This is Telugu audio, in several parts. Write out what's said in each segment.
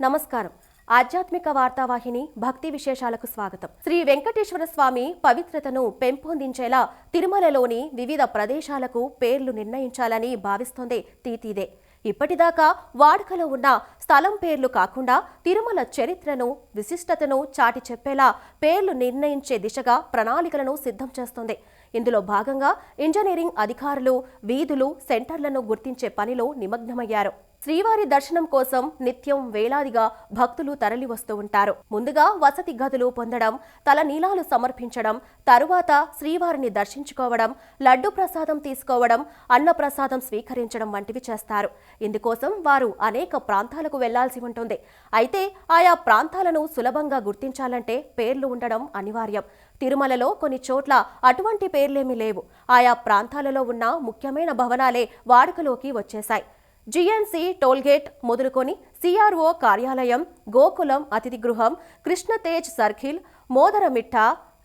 నమస్కారం. ఆధ్యాత్మిక వార్తావాహిని భక్తి విశేషాలకు స్వాగతం. శ్రీ వెంకటేశ్వర స్వామి పవిత్రతను పెంపొందించేలా తిరుమలలోని వివిధ ప్రదేశాలకు పేర్లు నిర్ణయించాలని భావిస్తోంది టీటీడీ. ఇప్పటిదాకా వాడుకలో ఉన్న స్థలం పేర్లు కాకుండా తిరుమల చరిత్రను, విశిష్టతను చాటి చెప్పేలా పేర్లు నిర్ణయించే దిశగా ప్రణాళికలను సిద్ధం చేస్తోంది. ఇందులో భాగంగా ఇంజనీరింగ్ అధికారులు వీధులు, సెంటర్లను గుర్తించే పనిలో నిమగ్నమయ్యారు. శ్రీవారి దర్శనం కోసం నిత్యం వేలాదిగా భక్తులు తరలి వస్తూ ఉంటారు. ముందుగా వసతి గదులు పొందడం, తలనీలాలు సమర్పించడం, తరువాత శ్రీవారిని దర్శించుకోవడం, లడ్డు ప్రసాదం తీసుకోవడం, అన్నప్రసాదం స్వీకరించడం వంటివి చేస్తారు. ఇందుకోసం వారు అనేక ప్రాంతాలకు వెళ్లాల్సి ఉంటుంది. అయితే ఆయా ప్రాంతాలను సులభంగా గుర్తించాలంటే పేర్లు ఉండడం అనివార్యం. తిరుమలలో కొన్ని చోట్ల అటువంటి పేర్లేమీ లేవు. ఆయా ప్రాంతాలలో ఉన్న ముఖ్యమైన భవనాలే వాడుకలోకి వచ్చేశాయి. జీఎన్సీ టోల్గేట్ మొదలుకొని సిఆర్ఓ కార్యాలయం, గోకులం అతిథి గృహం, Krishnatej circle, Modaramitta,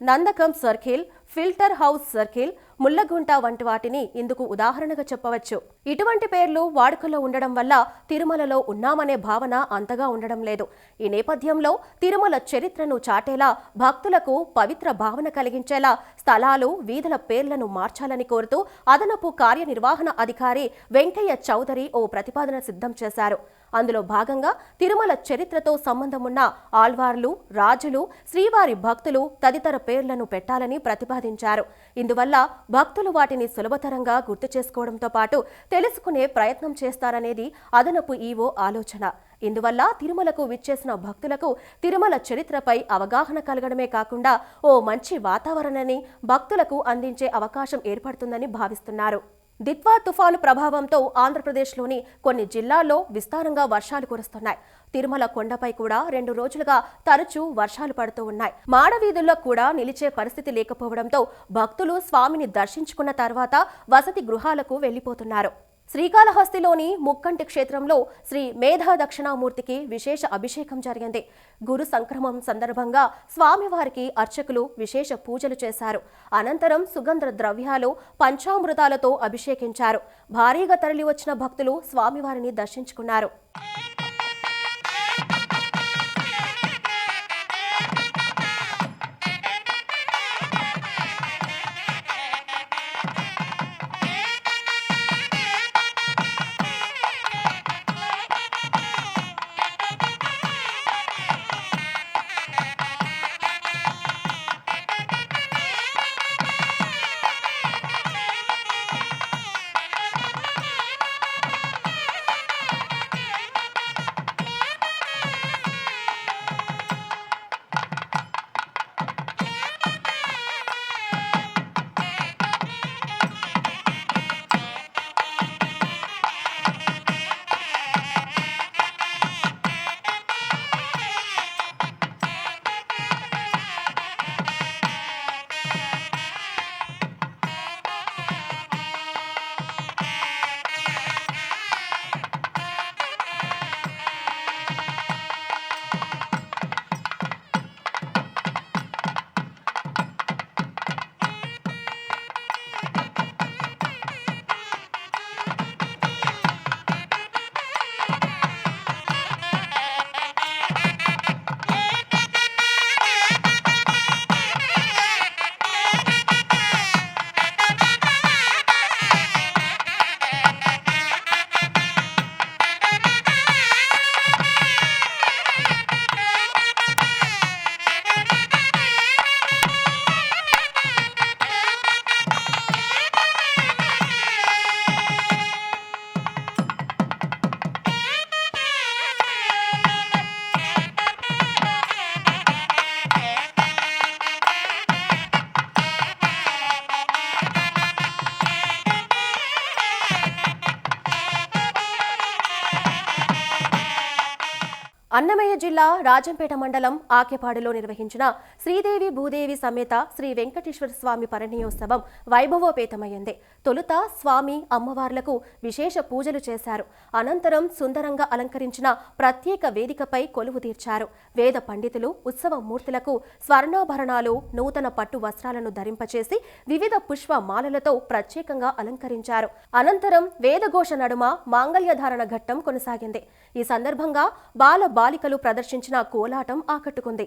Nandakam circle, filter house circle, Mullagunta వంటి వాటిని ఇందుకు ఉదాహరణగా చెప్పవచ్చు. ఇటువంటి పేర్లు వాడుకలో ఉండడం వల్ల తిరుమలలో ఉన్నామనే భావన అంతగా ఉండడం లేదు. ఈ నేపథ్యంలో తిరుమల చరిత్రను చాటేలా, భక్తులకు పవిత్ర భావన కలిగించేలా స్థలాలు, వీధుల పేర్లను మార్చాలని కోరుతూ అదనపు కార్యనిర్వహణ అధికారి వెంకయ్య చౌదరి ఓ ప్రతిపాదన సిద్ధం చేశారు. అందులో భాగంగా తిరుమల చరిత్రతో సంబంధం ఉన్న ఆళ్వార్లు, రాజులు, శ్రీవారి భక్తులు తదితర పేర్లను పెట్టాలని ప్రతిపాదించారు. ఇందువల్ల భక్తులు వాటిని సులభతరంగా గుర్తు చేసుకోవడంతో పాటు తెలుసుకునే ప్రయత్నం చేస్తారనేది అదనపు ఈవో ఆలోచన. ఇందువల్ల తిరుమలకు విచ్చేసిన భక్తులకు తిరుమల చరిత్రపై అవగాహన కలగడమే కాకుండా ఓ మంచి వాతావరణాన్ని భక్తులకు అందించే అవకాశం ఏర్పడుతుందని భావిస్తున్నారు. దిత్వా తుఫాను ప్రభావంతో ఆంధ్రప్రదేశ్లోని కొన్ని జిల్లాల్లో విస్తారంగా వర్షాలు కురుస్తున్నాయి. తిరుమల కొండపై కూడా 2 రోజులుగా తరచూ వర్షాలు పడుతూ ఉన్నాయి. మాడవీధుల్లో కూడా నిలిచే పరిస్థితి లేకపోవడంతో భక్తులు స్వామిని దర్శించుకున్న తర్వాత వసతి గృహాలకు వెళ్లిపోతున్నారు. శ్రీకాళహస్తిలోని ముక్కంటి క్షేత్రంలో శ్రీ మేధా దక్షిణామూర్తికి విశేష అభిషేకం జరిగింది. గురు సంక్రమం సందర్భంగా స్వామివారికి అర్చకులు విశేష పూజలు చేశారు. అనంతరం సుగంధ ద్రవ్యాలు, పంచామృతాలతో అభిషేకించారు. భారీగా తరలివచ్చిన భక్తులు స్వామివారిని దర్శించుకున్నారు. అన్నమయ్య జిల్లా రాజంపేట మండలం ఆకెపాడులో నిర్వహించిన శ్రీదేవి భూదేవి సమేత శ్రీ వెంకటేశ్వర స్వామి పరిణయోత్సవం వైభవోపేతమైంది. తొలుత స్వామి అమ్మవార్లకు విశేష పూజలు చేశారు. అనంతరం సుందరంగా అలంకరించిన ప్రత్యేక వేదికపై కొలువు తీర్చారు. వేద పండితులు ఉత్సవ మూర్తులకు స్వర్ణాభరణాలు, నూతన పట్టు వస్త్రాలను ధరింపచేసి వివిధ పుష్ప మాలలతో ప్రత్యేకంగా అలంకరించారు. అనంతరం వేదఘోష నడుమ మాంగళ్యధారణ ఘట్టం కొనసాగింది. ఈ సందర్భంగా బాల బాలికలు ప్రదర్శించిన కోలాటం ఆకట్టుకుంది.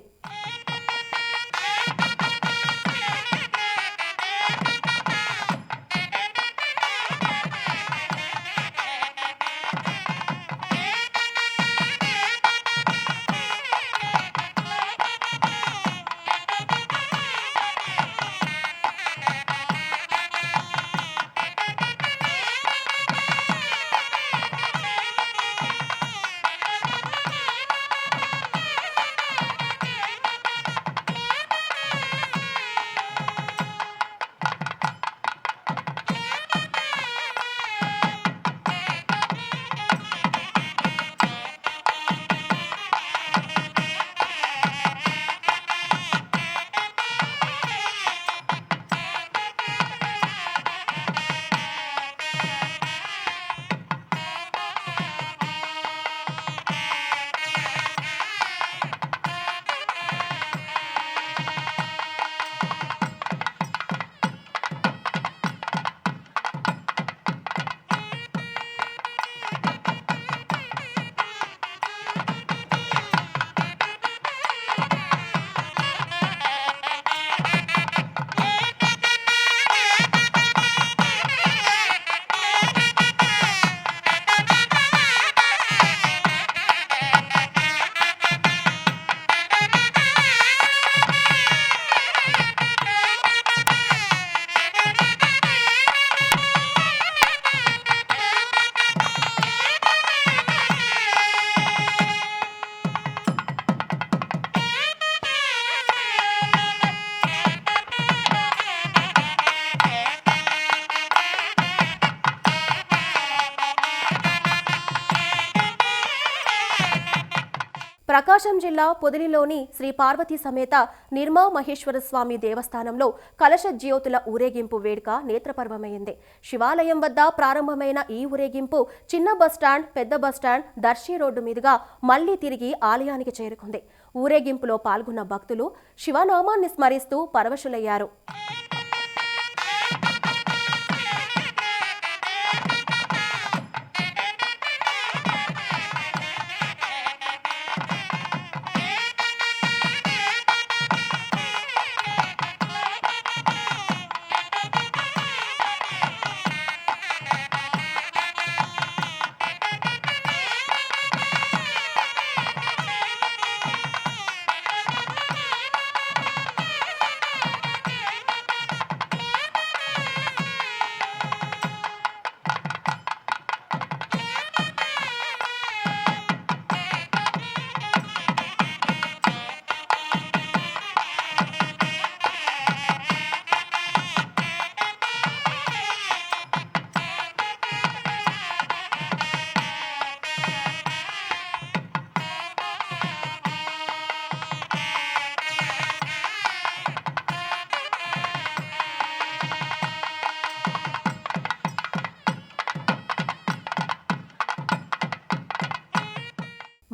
ప్రకాశం జిల్లా పొదిలిలోని శ్రీ పార్వతీ సమేత నిర్మా మహేశ్వర స్వామి దేవస్థానంలో కలశ జ్యోతుల ఊరేగింపు వేడుక నేత్రపర్వమైంది. శివాలయం వద్ద ప్రారంభమైన ఈ ఊరేగింపు చిన్న బస్టాండ్, పెద్ద బస్టాండ్, దర్శి రోడ్డు మీదుగా మళ్లీ తిరిగి ఆలయానికి చేరుకుంది. ఊరేగింపులో పాల్గొన్న భక్తులు శివనామాన్ని స్మరిస్తూ పరవశులయ్యారు.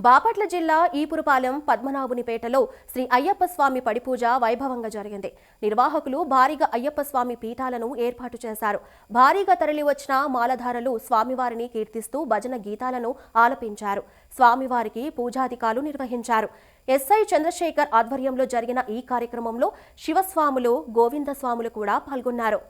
బాపట్ల జిల్లా ఈపురపాలెం పద్మనాభునిపేటలో శ్రీ అయ్యప్ప స్వామి పడిపూజ వైభవంగా జరిగింది. నిర్వాహకులు భారీగా అయ్యప్ప స్వామి పీఠాలను ఏర్పాటు చేశారు. భారీగా తరలివచ్చిన మాలధారులు స్వామివారిని కీర్తిస్తూ భజన గీతాలను ఆలపించారు. స్వామివారికి పూజాధికాలు నిర్వహించారు. ఎస్ఐ చంద్రశేఖర్ ఆధ్వర్యంలో జరిగిన ఈ కార్యక్రమంలో శివస్వాములు, గోవిందస్వాములు కూడా పాల్గొన్నారు.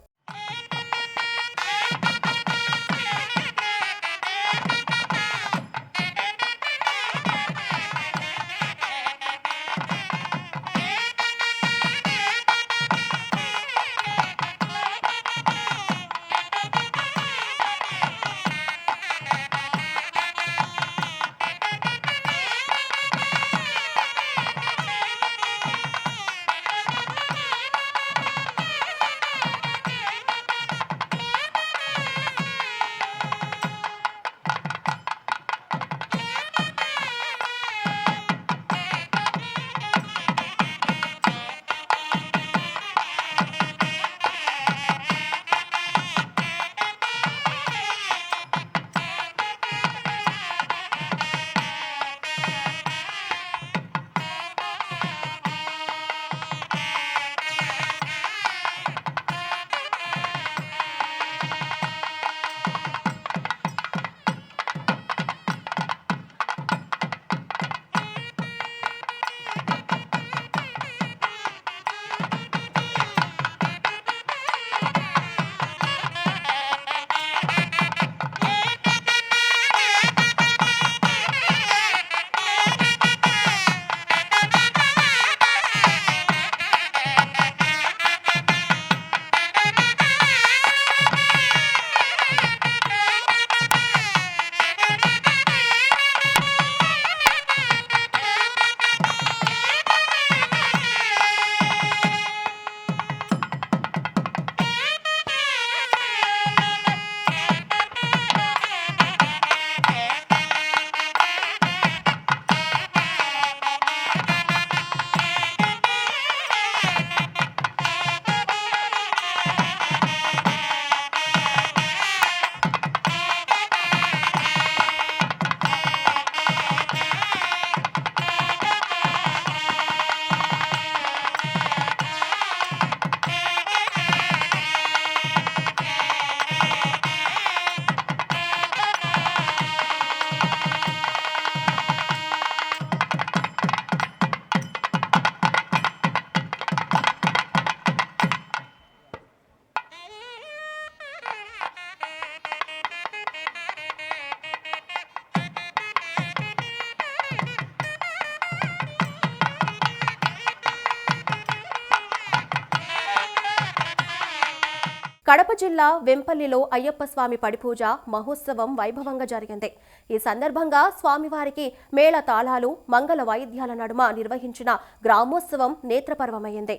కడప జిల్లా వెంపల్లిలో అయ్యప్ప స్వామి పడిపూజ మహోత్సవం వైభవంగా జరిగింది. ఈ సందర్భంగా స్వామివారికి మేళ తాళాలు, మంగళ వాయిద్యాల నడుమ నిర్వహించిన గ్రామోత్సవం నేత్రపర్వమైంది.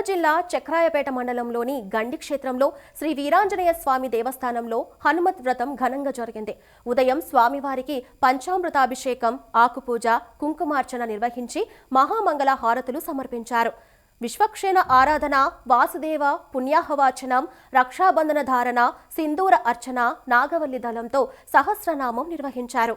జిల్లా చక్రాయపేట మండలంలోని గండి క్షేత్రంలో శ్రీ వీరాంజనేయ స్వామి దేవస్థానంలో హనుమత్ వ్రతం ఘనంగా జరిగింది. ఉదయం స్వామివారికి పంచామృతాభిషేకం, ఆకుపూజ, కుంకుమార్చన నిర్వహించి మహామంగళ హారతులు సమర్పించారు. విశ్వక్షేణ ఆరాధన, వాసుదేవ పుణ్యాహవాచనం, రక్షాబంధన ధారణ, సింధూర అర్చన, నాగవల్లి దళంతో సహస్రనామం నిర్వహించారు.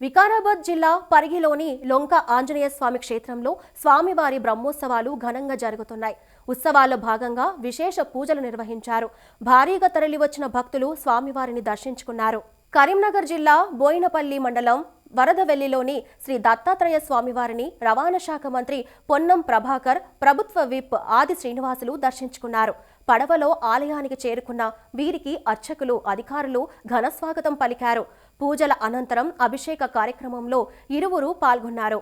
వికారాబాద్ జిల్లా పరిగిలోని లొంక ఆంజనేయ స్వామి క్షేత్రంలో స్వామివారి బ్రహ్మోత్సవాలు ఘనంగా జరుగుతున్నాయి. ఉత్సవాల్లో భాగంగా విశేష పూజలు నిర్వహించారు. భారీగా తరలివచ్చిన భక్తులు స్వామివారిని దర్శించుకున్నారు. కరీంనగర్ జిల్లా బోయినపల్లి మండలం వరదవెల్లిలోని శ్రీ దత్తాత్రేయ స్వామివారిని రవాణా శాఖ మంత్రి పొన్నం ప్రభాకర్, ప్రభుత్వ విప్ ఆది శ్రీనివాసులు దర్శించుకున్నారు. పడవలో ఆలయానికి చేరుకున్న వీరికి అర్చకులు, అధికారులు ఘనస్వాగతం పలికారు. పూజల అనంతరం అభిషేక కార్యక్రమంలో ఇరువురు పాల్గొన్నారు.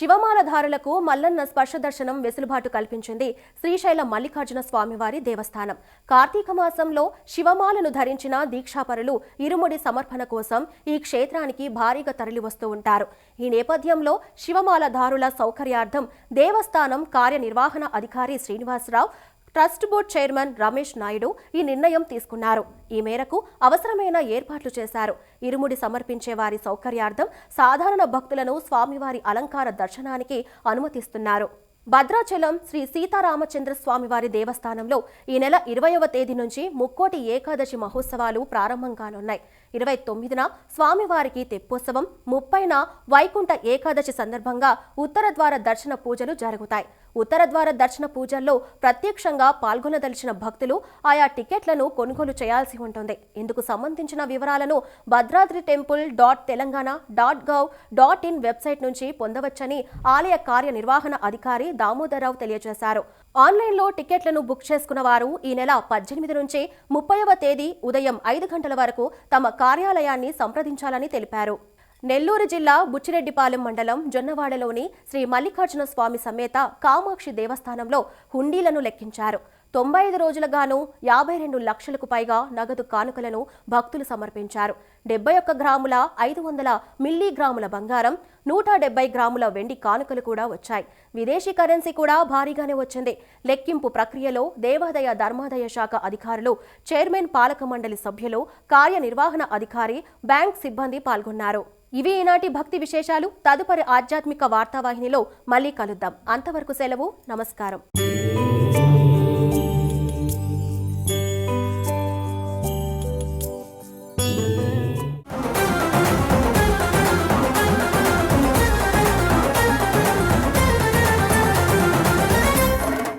శివమాలధారులకు మల్లన్న స్పర్శ దర్శనం వెసులుబాటు కల్పించింది శ్రీశైలం మల్లికార్జున స్వామివారి దేవస్థానం. కార్తీక మాసంలో శివమాలను ధరించిన దీక్షాపరులు ఇరుముడి సమర్పణ కోసం ఈ క్షేత్రానికి భారీగా తరలివస్తూ ఉంటారు. ఈ నేపథ్యంలో శివమాలధారుల సౌకర్యార్థం దేవస్థానం కార్యనిర్వహణ అధికారి Srinivasarao, trust board chairman Ramesh Naidu ఈ నిర్ణయం తీసుకున్నారు. ఈ మేరకు అవసరమైన ఏర్పాట్లు చేశారు. ఇరుముడి సమర్పించే వారి సౌకర్యార్థం సాధారణ భక్తులను స్వామివారి అలంకార దర్శనానికి అనుమతిస్తున్నారు. భద్రాచలం శ్రీ సీతారామచంద్ర స్వామివారి దేవస్థానంలో ఈ నెల 20వ తేదీ నుంచి ముక్కోటి ఏకాదశి మహోత్సవాలు ప్రారంభం కానున్నాయి. 29న స్వామివారికి తెప్పోత్సవం, 30న వైకుంఠ ఏకాదశి సందర్భంగా ఉత్తర ద్వార దర్శన పూజలు జరుగుతాయి. ఉత్తర ద్వార దర్శన పూజల్లో ప్రత్యక్షంగా పాల్గొనదలిచిన భక్తులు ఆయా టికెట్లను కొనుగోలు చేయాల్సి ఉంటుంది. ఇందుకు సంబంధించిన వివరాలను bhadratritemple.telangana.gov.in వెబ్సైట్ నుంచి పొందవచ్చని ఆలయ కార్యనిర్వహణ అధికారి దామోదరరావు తెలియజేశారు. ఆన్లైన్లో టికెట్లను బుక్ చేసుకున్న వారు ఈ నెల 18 నుంచి 30వ తేదీ ఉదయం 5 గంటల వరకు తమ కార్యాలయాన్ని సంప్రదించాలని తెలిపారు. నెల్లూరు జిల్లా బుచ్చిరెడ్డిపాలెం మండలం జొన్నవాడలోని శ్రీ మల్లికార్జున స్వామి సమేత కామాక్షి దేవస్థానంలో హుండీలను లెక్కించారు. 95 రోజులుగాను 52 లక్షలకు పైగా నగదు కానుకలను భక్తులు సమర్పించారు. 71 గ్రాముల 500 మిల్లీగ్రాముల బంగారం, 170 గ్రాముల వెండి కానుకలు కూడా వచ్చాయి. విదేశీ కరెన్సీ కూడా భారీగానే వచ్చింది. లెక్కింపు ప్రక్రియలో దేవాదాయ ధర్మాదాయ శాఖ అధికారులు, చైర్మన్, పాలక మండలి సభ్యులు, కార్యనిర్వహణ అధికారి, బ్యాంక్ సిబ్బంది పాల్గొన్నారు. ఇవి ఈనాటి భక్తి విశేషాలు. తదుపరి ఆధ్యాత్మిక వార్తావాహినిలో మళ్ళీ కలుద్దాం. అంతవరకు సెలవు. నమస్కారం.